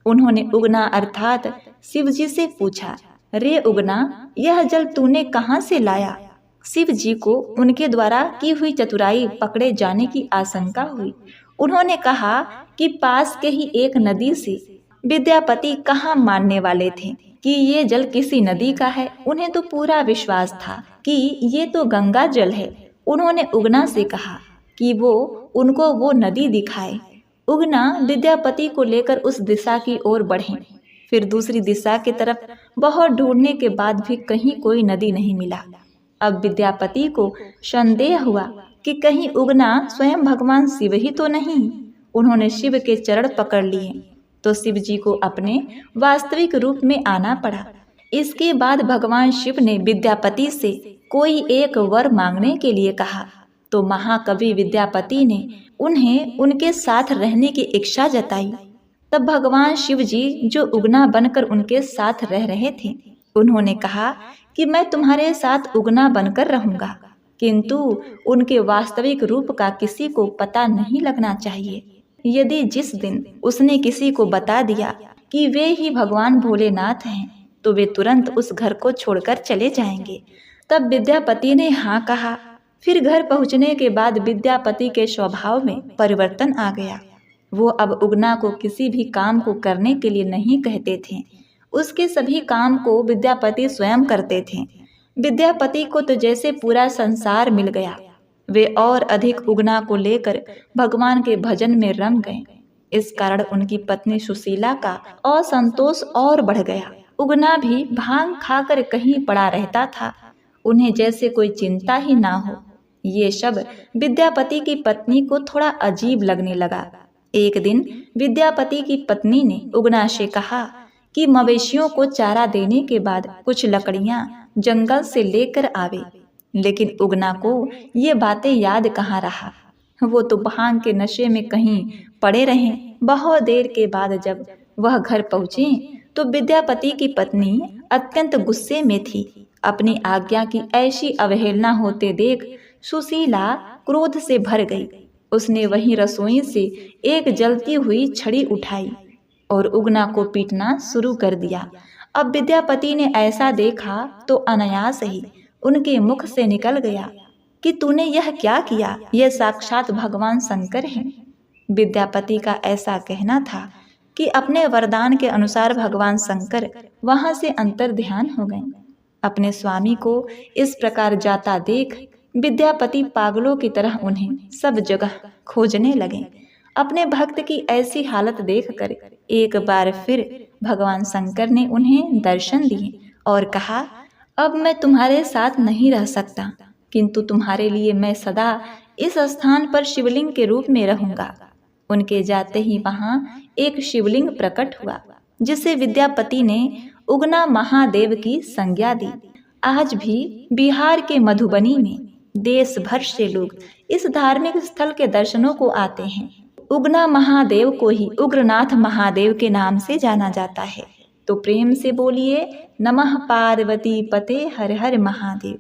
उन्होंने उगना अर्थात शिव जी से पूछा, रे उगना, यह जल तूने कहाँ से लाया? शिव जी को उनके द्वारा की हुई चतुराई पकड़े जाने की आशंका हुई। उन्होंने कहा कि पास के ही एक नदी से। विद्यापति कहाँ मानने वाले थे कि ये जल किसी नदी का है। उन्हें तो पूरा विश्वास था कि ये तो गंगा जल है। उन्होंने उगना से कहा कि वो उनको वो नदी दिखाए। उगना विद्यापति को लेकर उस दिशा की ओर बढ़े। फिर दूसरी दिशा की तरफ बहुत ढूंढने के बाद भी कहीं कोई नदी नहीं मिला। अब विद्यापति को संदेह हुआ कि कहीं उगना स्वयं भगवान शिव ही तो नहीं। उन्होंने शिव के चरण पकड़ लिए तो शिव जी को अपने वास्तविक रूप में आना पड़ा। इसके बाद भगवान शिव ने विद्यापति से कोई एक वर मांगने के लिए कहा तो महाकवि विद्यापति ने उन्हें उनके साथ रहने की इच्छा जताई। तब भगवान शिव जी जो उगना बनकर उनके साथ रह रहे थे, उन्होंने कहा कि मैं तुम्हारे साथ उगना बनकर रहूंगा, किंतु उनके वास्तविक रूप का किसी को पता नहीं लगना चाहिए। यदि जिस दिन उसने किसी को बता दिया कि वे ही भगवान भोलेनाथ हैं, तो वे तुरंत उस घर को छोड़कर चले जाएंगे। तब विद्यापति ने हाँ कहा। फिर घर पहुंचने के बाद विद्यापति के स्वभाव में परिवर्तन आ गया। वो अब उगना को किसी भी काम को करने के लिए नहीं कहते थे। उसके सभी काम को विद्यापति स्वयं करते थे। विद्यापति को तो जैसे पूरा संसार मिल गया। वे और अधिक उगना को लेकर भगवान के भजन में रम गए। इस कारण उनकी पत्नी सुशीला का असंतोष और बढ़ गया। उगना भी भांग खाकर कहीं पड़ा रहता था। उन्हें जैसे कोई चिंता ही ना हो। ये सब विद्यापति की पत्नी को थोड़ा अजीब लगने लगा। एक दिन विद्यापति की पत्नी ने उगना से कहा कि मवेशियों को चारा देने के बाद कुछ लकड़ियां जंगल से लेकर आवे। लेकिन उगना को ये बातें याद कहाँ रहा। वो तो भांग के नशे में कहीं पड़े रहे। बहुत देर के बाद जब वह घर पहुंचे तो विद्यापति की पत्नी अत्यंत गुस्से में थी। अपनी आज्ञा की ऐसी अवहेलना होते देख सुशीला क्रोध से भर गई। उसने वहीं रसोई से एक जलती हुई छड़ी उठाई और उगना को पीटना शुरू कर दिया। अब विद्यापति ने ऐसा देखा तो अनायास ही उनके मुख से निकल गया कि तूने यह क्या किया? यह साक्षात भगवान शंकर हैं। विद्यापति का ऐसा कहना था कि अपने वरदान के अनुसार भगवान शंकर वहां से अंतर्ध्यान हो गए। अपने स्वामी को इस प्रकार जाता देख विद्यापति पागलों की तरह उन्हें सब जगह खोजने लगे। अपने भक्त की ऐसी हालत देखकर एक बार फिर भगवान शंकर ने उन्हें दर्शन दिए और कहा, अब मैं तुम्हारे साथ नहीं रह सकता, किंतु तुम्हारे लिए मैं सदा इस स्थान पर शिवलिंग के रूप में रहूंगा। उनके जाते ही वहां एक शिवलिंग प्रकट हुआ, जिसे विद्यापति ने उगना महादेव की संज्ञा दी। आज भी बिहार के मधुबनी में देश भर से लोग इस धार्मिक स्थल के दर्शनों को आते हैं। उगना महादेव को ही उग्रनाथ महादेव के नाम से जाना जाता है। तो प्रेम से बोलिए नमः पार्वती पते हर हर महादेव।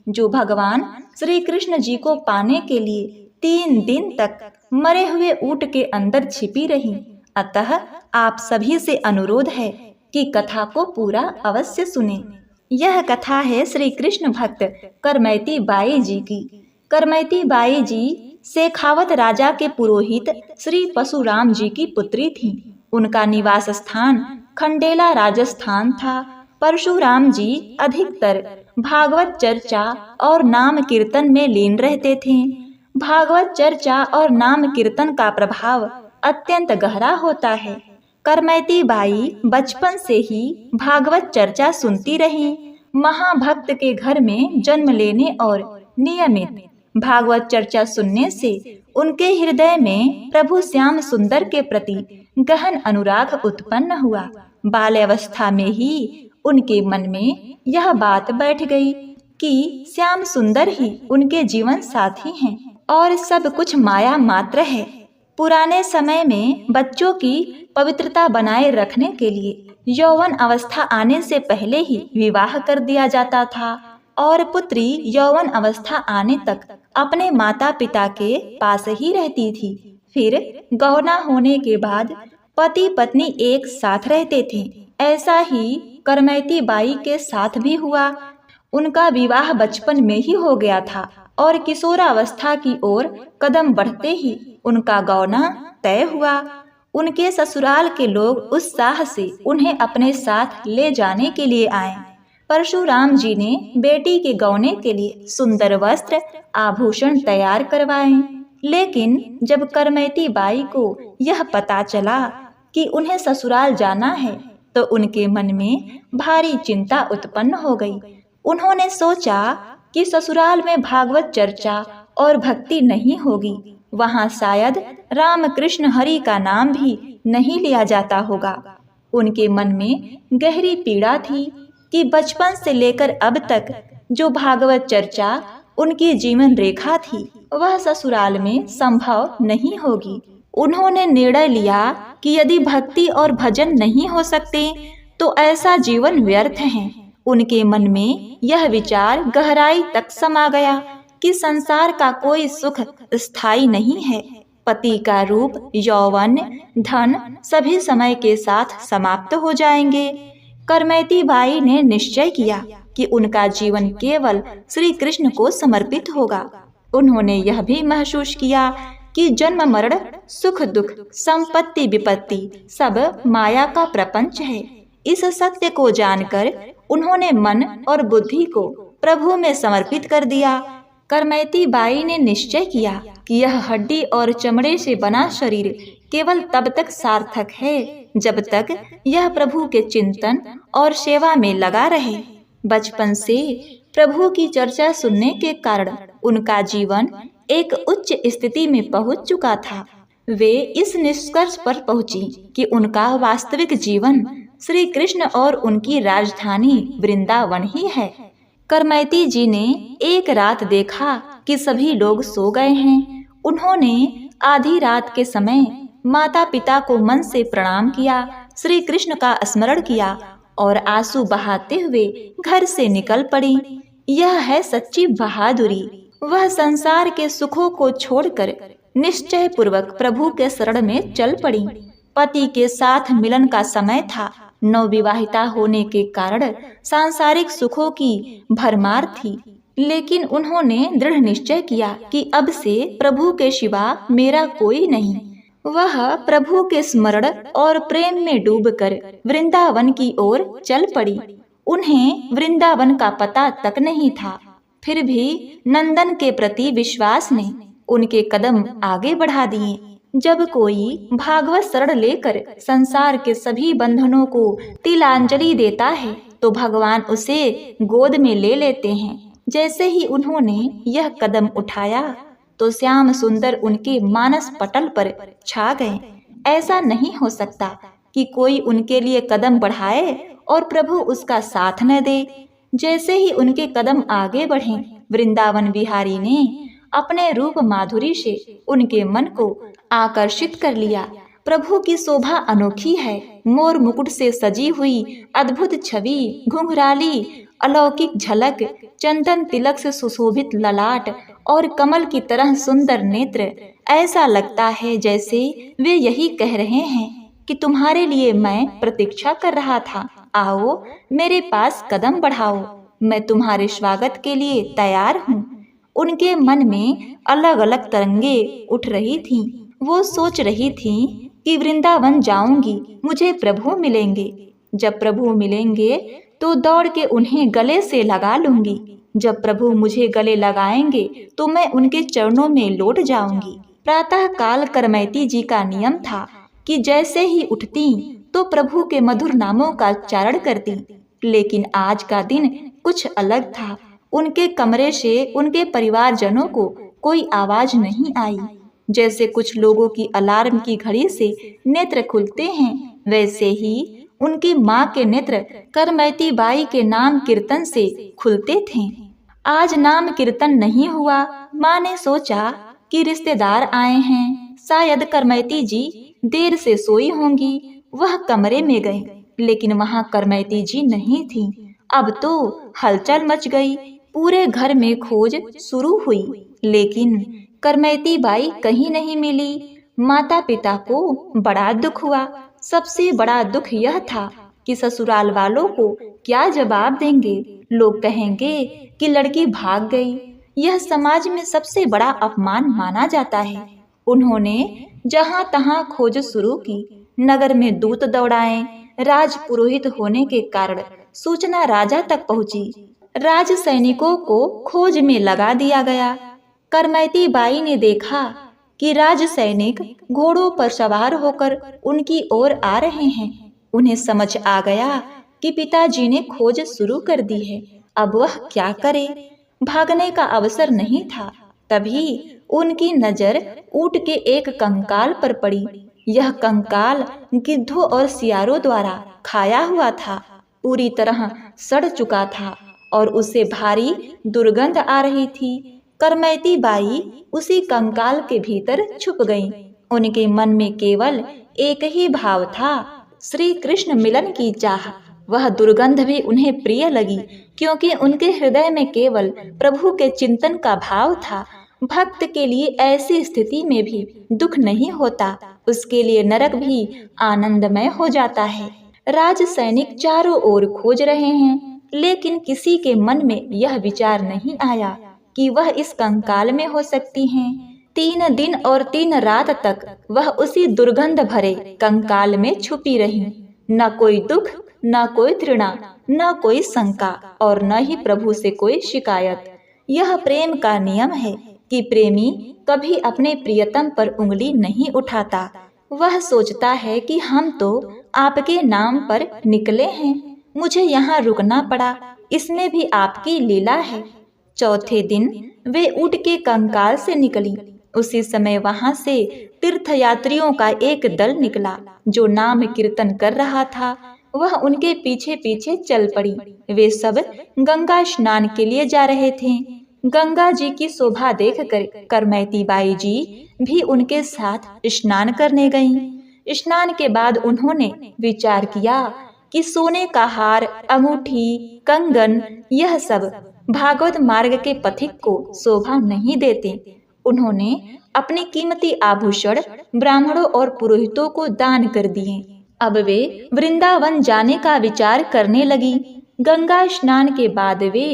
जो भगवान श्री कृष्ण जी को पाने के लिए 3 दिन तक मरे हुए ऊंट के अंदर छिपी रही। अतः आप सभी से अनुरोध है कि कथा को पूरा अवश्य सुने। यह कथा है श्री कृष्ण भक्त करमैती बाई जी की। करमैती बाई जी शेखावत राजा के पुरोहित श्री परशुराम जी की पुत्री थी। उनका निवास स्थान खंडेला राजस्थान था। परशुराम जी अधिकतर भागवत चर्चा और नाम कीर्तन में लीन रहते थे। भागवत चर्चा और नाम कीर्तन का प्रभाव अत्यंत गहरा होता है। करमैती बाई बचपन से ही भागवत चर्चा सुनती रही। महाभक्त के घर में जन्म लेने और नियमित भागवत चर्चा सुनने से उनके हृदय में प्रभु श्याम सुंदर के प्रति गहन अनुराग उत्पन्न हुआ। बाल्यावस्था में ही उनके मन में यह बात बैठ गई कि श्याम सुंदर ही उनके जीवन साथी हैं और सब कुछ माया मात्र है। पुराने समय में बच्चों की पवित्रता बनाए रखने के लिए यौवन अवस्था आने से पहले ही विवाह कर दिया जाता था और पुत्री यौवन अवस्था आने तक अपने माता पिता के पास ही रहती थी। फिर गौना होने के बाद पति पत्नी एक साथ रहते थे। ऐसा ही करमैती बाई के साथ भी हुआ। उनका विवाह बचपन में ही हो गया था और किशोरावस्था की ओर कदम बढ़ते ही उनका गौना तय हुआ। उनके ससुराल के लोग उत्साह से उन्हें अपने साथ ले जाने के लिए आए। परशुराम जी ने बेटी के गौने के लिए सुंदर वस्त्र आभूषण तैयार करवाए। लेकिन जब करमैती बाई को यह पता चला कि उन्हें ससुराल जाना है तो उनके मन में भारी चिंता उत्पन्न हो गई। उन्होंने सोचा कि ससुराल में भागवत चर्चा और भक्ति नहीं होगी, वहाँ शायद राम कृष्ण हरि का नाम भी नहीं लिया जाता होगा। उनके मन में गहरी पीड़ा थी कि बचपन से लेकर अब तक जो भागवत चर्चा उनकी जीवन रेखा थी वह ससुराल में संभव नहीं होगी। उन्होंने निर्णय लिया कि यदि भक्ति और भजन नहीं हो सकते तो ऐसा जीवन व्यर्थ है। उनके मन में यह विचार गहराई तक समा गया कि संसार का कोई सुख स्थायी नहीं है। पति का रूप, यौवन, धन सभी समय के साथ समाप्त हो जाएंगे। करमैती बाई ने निश्चय किया कि उनका जीवन केवल श्री कृष्ण को समर्पित होगा। उन्होंने यह भी महसूस किया कि जन्म मरण, सुख दुख, संपत्ति विपत्ति सब माया का प्रपंच है। इस सत्य को जानकर उन्होंने मन और बुद्धि को प्रभु में समर्पित कर दिया। करमैती बाई ने निश्चय किया कि यह हड्डी और चमड़े से बना शरीर केवल तब तक सार्थक है जब तक यह प्रभु के चिंतन और सेवा में लगा रहे। बचपन से प्रभु की चर्चा सुनने के कारण उनका जीवन एक उच्च स्थिति में पहुंच चुका था। वे इस निष्कर्ष पर पहुंची कि उनका वास्तविक जीवन श्री कृष्ण और उनकी राजधानी वृंदावन ही है। करमैती जी ने एक रात देखा कि सभी लोग सो गए हैं। उन्होंने आधी रात के समय माता पिता को मन से प्रणाम किया, श्री कृष्ण का स्मरण किया और आंसू बहाते हुए घर से निकल पड़ी। यह है सच्ची बहादुरी। वह संसार के सुखों को छोड़कर निश्चय पूर्वक प्रभु के शरण में चल पड़ी। पति के साथ मिलन का समय था। नवविवाहिता होने के कारण सांसारिक सुखों की भरमार थी, लेकिन उन्होंने दृढ़ निश्चय किया कि अब से प्रभु के सिवा मेरा कोई नहीं। वह प्रभु के स्मरण और प्रेम में डूबकर वृंदावन की ओर चल पड़ी। उन्हें वृंदावन का पता तक नहीं था, फिर भी नंदन के प्रति विश्वास ने उनके कदम आगे बढ़ा दिए। जब कोई भागवत शरण लेकर संसार के सभी बंधनों को तिलांजलि देता है तो भगवान उसे गोद में ले लेते हैं। जैसे ही उन्होंने यह कदम उठाया तो श्याम सुंदर उनके मानस पटल पर छा गए। ऐसा नहीं हो सकता कि कोई उनके लिए कदम बढ़ाए और प्रभु उसका साथ न दे। जैसे ही उनके कदम आगे बढ़े, वृंदावन बिहारी ने अपने रूप माधुरी से उनके मन को आकर्षित कर लिया। प्रभु की शोभा अनोखी है। मोर मुकुट से सजी हुई अद्भुत छवि, घुंघराली अलौकिक झलक, चंदन तिलक से सुशोभित ललाट और कमल की तरह सुंदर नेत्र। ऐसा लगता है जैसे वे यही कह रहे हैं कि तुम्हारे लिए मैं प्रतीक्षा कर रहा था। आओ मेरे पास कदम बढ़ाओ, मैं तुम्हारे स्वागत के लिए तैयार हूँ। उनके मन में अलग अलग तरंगे उठ रही थीं। वो सोच रही थीं कि वृंदावन जाऊंगी, मुझे प्रभु मिलेंगे। जब प्रभु मिलेंगे तो दौड़ के उन्हें गले से लगा लूंगी। जब प्रभु मुझे गले लगाएंगे तो मैं उनके चरणों में लौट जाऊंगी। प्रातः काल करमैती जी का नियम था कि जैसे ही उठती तो प्रभु के मधुर नामों का उच्चारण करती। लेकिन आज का दिन कुछ अलग था। उनके कमरे से उनके परिवारजनों को कोई आवाज नहीं आई। जैसे कुछ लोगों की अलार्म की घड़ी से नेत्र खुलते हैं, वैसे ही उनकी माँ के नेत्र करमैती बाई के नाम कीर्तन से खुलते थे। आज नाम कीर्तन नहीं हुआ। माँ ने सोचा कि रिश्तेदार आए हैं, शायद करमैती जी देर से सोई होंगी। वह कमरे में गई, लेकिन वहाँ करमैती जी नहीं थी। अब तो हलचल मच गई। पूरे घर में खोज शुरू हुई, लेकिन करमैती बाई कहीं नहीं मिली। माता पिता को बड़ा दुख हुआ। सबसे बड़ा दुख यह था कि ससुराल वालों को क्या जवाब देंगे। लोग कहेंगे कि लड़की भाग गई। यह समाज में सबसे बड़ा अपमान माना जाता है। उन्होंने जहां तहां खोज शुरू की। नगर में दूत दौड़ाए। राज पुरोहित होने के कारण सूचना राजा तक पहुंची। राज सैनिकों को खोज में लगा दिया गया। करमैती बाई ने देखा कि राज सैनिक घोड़ों पर सवार होकर उनकी ओर आ रहे हैं। उन्हें समझ आ गया कि पिताजी ने खोज शुरू कर दी है। अब वह क्या करे? भागने का अवसर नहीं था। तभी उनकी नजर ऊंट के एक कंकाल पर पड़ी। यह कंकाल गिद्धों और सियारों द्वारा खाया हुआ था। पूरी तरह सड़ चुका था और उससे भारी दुर्गंध आ रही थी। करमैती बाई उसी कंकाल के भीतर छुप गईं। उनके मन में केवल एक ही भाव था, श्री कृष्ण मिलन की चाह। वह दुर्गंध भी उन्हें प्रिय लगी, क्योंकि उनके हृदय में केवल प्रभु के चिंतन का भाव था। भक्त के लिए ऐसी स्थिति में भी दुख नहीं होता, उसके लिए नरक भी आनंदमय हो जाता है। राज सैनिक चारों ओर खोज रहे हैं, लेकिन किसी के मन में यह विचार नहीं आया कि वह इस कंकाल में हो सकती हैं। 3 दिन और 3 रात तक वह उसी दुर्गंध भरे कंकाल में छुपी रही। न कोई दुख, न कोई तृणा, न कोई शंका और न ही प्रभु से कोई शिकायत। यह प्रेम का नियम है कि प्रेमी कभी अपने प्रियतम पर उंगली नहीं उठाता। वह सोचता है कि हम तो आपके नाम पर निकले हैं, मुझे यहाँ रुकना पड़ा, इसमें भी आपकी लीला है। चौथे दिन वे ऊंट के कंकाल से निकली। उसी समय वहां से तीर्थयात्रियों का एक दल निकला, जो नाम कीर्तन कर रहा था। वह उनके पीछे पीछे चल पड़ी। वे सब गंगा स्नान के लिए जा रहे थे। गंगा जी की शोभा देखकर करमैती बाई जी भी उनके साथ स्नान करने गईं। स्नान के बाद उन्होंने विचार किया कि सोने का हार, अंगूठी, कंगन, यह सब भागवत मार्ग के पथिक को शोभा नहीं देते। उन्होंने अपने कीमती आभूषण ब्राह्मणों और पुरोहितों को दान कर दिए। अब वे वृंदावन जाने का विचार करने लगी। गंगा स्नान के बाद वे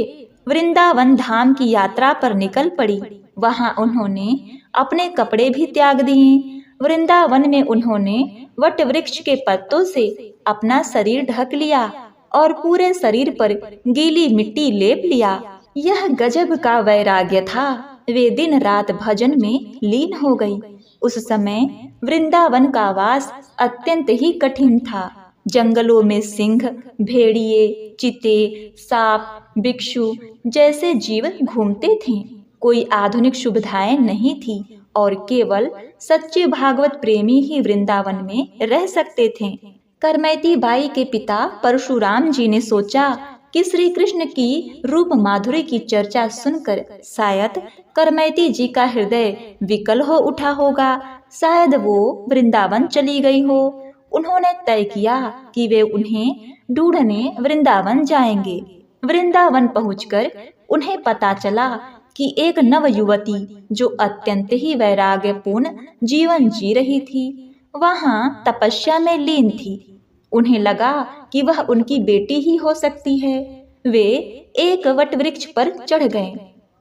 वृंदावन धाम की यात्रा पर निकल पड़ी। वहां उन्होंने अपने कपड़े भी त्याग दिए। वृंदावन में उन्होंने वट वृक्ष के पत्तों से अपना शरीर ढक लिया और पूरे शरीर पर गीली मिट्टी लेप लिया। यह गजब का वैराग्य था। वे दिन रात भजन में लीन हो गई। उस समय वृंदावन का वास अत्यंत ही कठिन था। जंगलों में सिंह, भेड़िए, चीते, सांप, बिच्छू जैसे जीव घूमते थे। कोई आधुनिक सुविधाएं नहीं थी और केवल सच्चे भागवत प्रेमी ही वृंदावन में रह सकते थे। करमैती बाई के पिता परशुराम जी ने सोचा कि श्री कृष्ण की रूप माधुरी की चर्चा सुनकर शायद करमैती जी का हृदय विकल हो उठा होगा। शायद वो वृंदावन चली गई हो। उन्होंने तय किया कि वे उन्हें ढूंढने वृंदावन जाएंगे। वृंदावन पहुंचकर उन्हें पता चला कि एक नव युवती जो अत्यंत ही वैराग्यपूर्ण जीवन जी रही थी, वहां तपस्या में लीन थी। उन्हें लगा कि वह उनकी बेटी ही हो सकती है। वे एक वट वृक्ष पर चढ़ गए।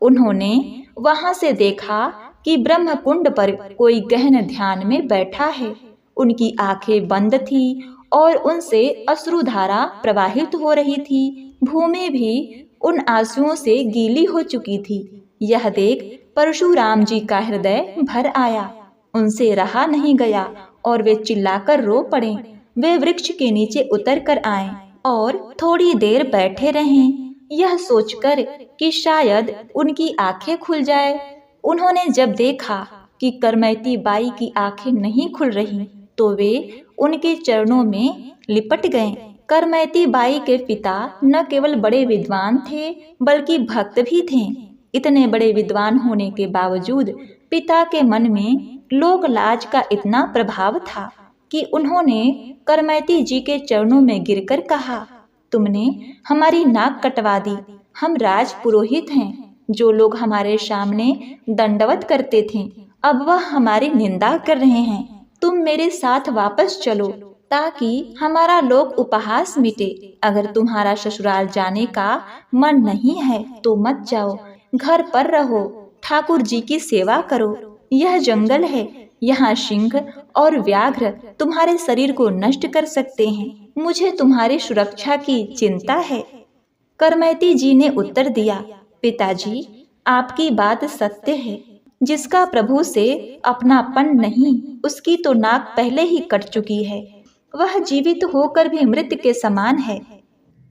उन्होंने वहां से देखा कि ब्रह्म कुंड पर कोई गहन ध्यान में बैठा है। उनकी आंखें बंद थी और उनसे अश्रुधारा प्रवाहित हो रही थी। भूमि भी उन आंसुओं से गीली हो चुकी थी। यह देख परशुराम जी का हृदय भर आया। उनसे रहा नहीं गया और वे चिल्लाकर रो पड़े। वे वृक्ष के नीचे उतर कर आए और थोड़ी देर बैठे रहे, यह सोचकर कि शायद उनकी आंखें खुल जाए। उन्होंने जब देखा कि करमैती बाई की आंखें नहीं खुल रही तो वे उनके चरणों में लिपट गए। करमैती बाई के पिता न केवल बड़े विद्वान थे बल्कि भक्त भी थे। इतने बड़े विद्वान होने के बावजूद पिता के मन में लोक लाज का इतना प्रभाव था कि उन्होंने करमैती जी के चरणों में गिरकर कहा, तुमने हमारी नाक कटवा दी। हम राज पुरोहित हैं। जो लोग हमारे सामने दंडवत करते थे अब वह हमारी निंदा कर रहे हैं। तुम मेरे साथ वापस चलो ताकि हमारा लोक उपहास मिटे। अगर तुम्हारा ससुराल जाने का मन नहीं है तो मत जाओ, घर पर रहो, ठाकुर जी की सेवा करो। यह जंगल है, यहाँ सिंह और व्याघ्र तुम्हारे शरीर को नष्ट कर सकते हैं। मुझे तुम्हारी सुरक्षा की चिंता है। करमैती जी ने उत्तर दिया, पिताजी आपकी बात सत्य है। जिसका प्रभु से अपनापन नहीं उसकी तो नाक पहले ही कट चुकी है। वह जीवित होकर भी मृत के समान है।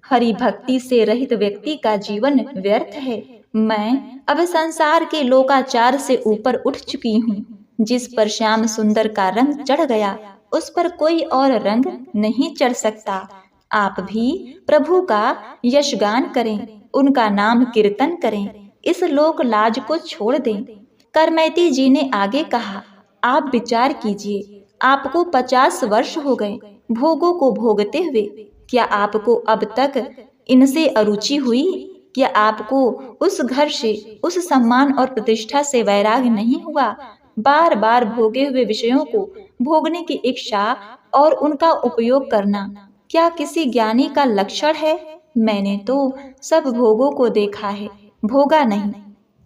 हरि भक्ति से रहित व्यक्ति का जीवन व्यर्थ है। मैं अब संसार के लोकाचार से ऊपर उठ चुकी हूँ। जिस पर श्याम सुंदर का रंग चढ़ गया उस पर कोई और रंग नहीं चढ़ सकता। आप भी प्रभु का यशगान करें, उनका नाम कीर्तन करें, इस लोक लाज को छोड़ दें। करमैती जी ने आगे कहा, आप विचार कीजिए, आपको 50 वर्ष हो गए भोगों को भोगते हुए। क्या आपको अब तक इनसे अरुचि हुई? क्या आपको उस घर से, उस सम्मान और प्रतिष्ठा से वैराग नहीं हुआ? बार बार भोगे हुए विषयों को भोगने की इच्छा और उनका उपयोग करना क्या किसी ज्ञानी का लक्षण है? मैंने तो सब भोगों को देखा है, भोगा नहीं।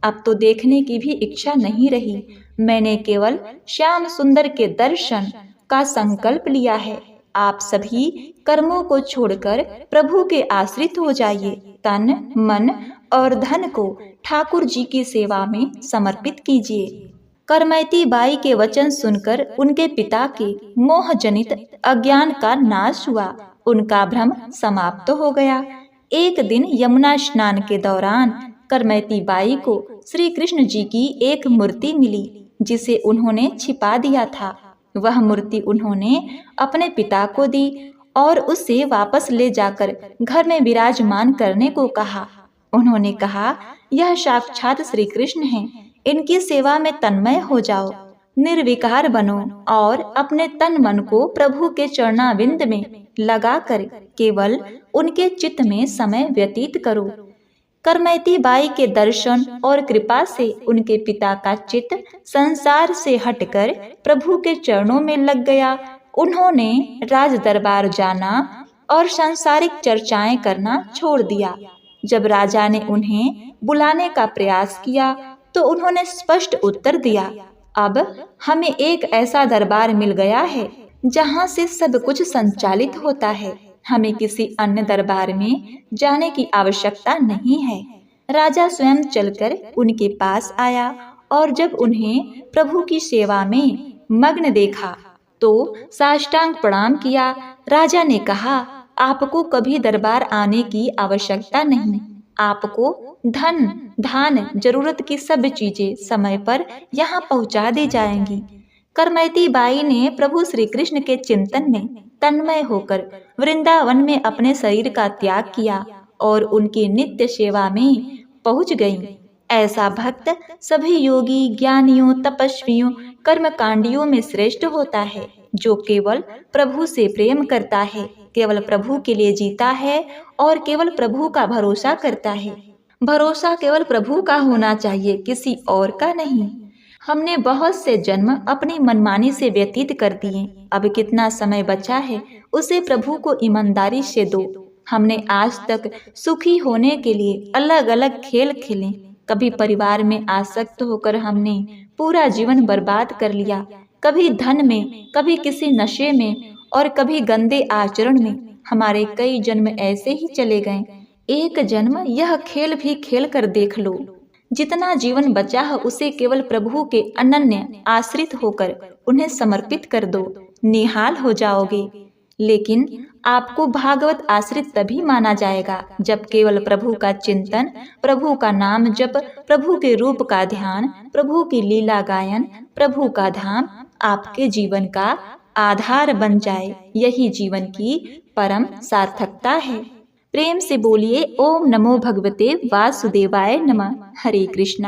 अब तो देखने की भी इच्छा नहीं रही। मैंने केवल श्याम सुंदर के दर्शन का संकल्प लिया है। आप सभी कर्मों को छोड़कर प्रभु के आश्रित हो जाइए। तन, मन और धन को ठाकुर जी की सेवा में समर्पित कीजिए। करमैती बाई के वचन सुनकर उनके पिता के मोहजनित अज्ञान का नाश हुआ। उनका भ्रम समाप्त हो गया। एक दिन यमुना स्नान के दौरान करमैती बाई को श्री कृष्ण जी की एक मूर्ति मिली जिसे उन्होंने छिपा दिया था। वह मूर्ति उन्होंने अपने पिता को दी और उसे वापस ले जाकर घर में विराजमान करने को कहा। उन्होंने कहा, यह साक्षात श्री कृष्ण हैं, इनकी सेवा में तन्मय हो जाओ, निर्विकार बनो और अपने तन मन को प्रभु के चरणाविंद में लगाकर केवल उनके चित्त में समय व्यतीत करो। करमैती बाई के दर्शन और कृपा से उनके पिता का चित्त संसार से हटकर प्रभु के चरणों में लग गया। उन्होंने राज दरबार जाना और सांसारिक चर्चाएं करना छोड़ दिया। जब राजा ने उन्हें बुलाने का प्रयास किया तो उन्होंने स्पष्ट उत्तर दिया, अब हमें एक ऐसा दरबार मिल गया है जहाँ से सब कुछ संचालित होता है। हमें किसी अन्य दरबार में जाने की आवश्यकता नहीं है। राजा स्वयं चलकर उनके पास आया और जब उन्हें प्रभु की सेवा में मग्न देखा तो साष्टांग प्रणाम किया। राजा ने कहा, आपको कभी दरबार आने की आवश्यकता नहीं। आपको धन, धान, जरूरत की सब चीजें समय पर यहाँ पहुँचा दी जाएंगी। करमैती बाई ने प्रभु श्री कृष्ण के चिंतन में तन्मय होकर वृंदावन में अपने शरीर का त्याग किया और उनकी नित्य सेवा में पहुँच गई। ऐसा भक्त सभी योगी, ज्ञानियों, तपस्वियों, कर्मकांडियों में श्रेष्ठ होता है जो केवल प्रभु से प्रेम करता है, केवल प्रभु के लिए जीता है और केवल प्रभु का भरोसा करता है। भरोसा केवल प्रभु का होना चाहिए, किसी और का नहीं। हमने बहुत से जन्म अपनी मनमानी से व्यतीत कर दिए। अब कितना समय बचा है उसे प्रभु को ईमानदारी से दो। हमने आज तक सुखी होने के लिए अलग अलग खेल खेले। कभी परिवार में आसक्त होकर हमने पूरा जीवन बर्बाद कर लिया, कभी धन में, कभी किसी नशे में और कभी गंदे आचरण में। हमारे कई जन्म ऐसे ही चले गए। एक जन्म यह खेल भी खेल कर देख लो। जितना जीवन बचा है उसे केवल प्रभु के अनन्य आश्रित होकर उन्हें समर्पित कर दो, निहाल हो जाओगे। लेकिन आपको भागवत आश्रित तभी माना जाएगा जब केवल प्रभु का चिंतन, प्रभु का नाम जप, प्रभु के रूप का ध्यान, प्रभु की लीला गायन, प्रभु का धाम आपके जीवन का आधार बन जाए। यही जीवन की परम सार्थकता है। प्रेम से बोलिए ओम नमो भगवते वासुदेवाय नमः। हरे कृष्णा।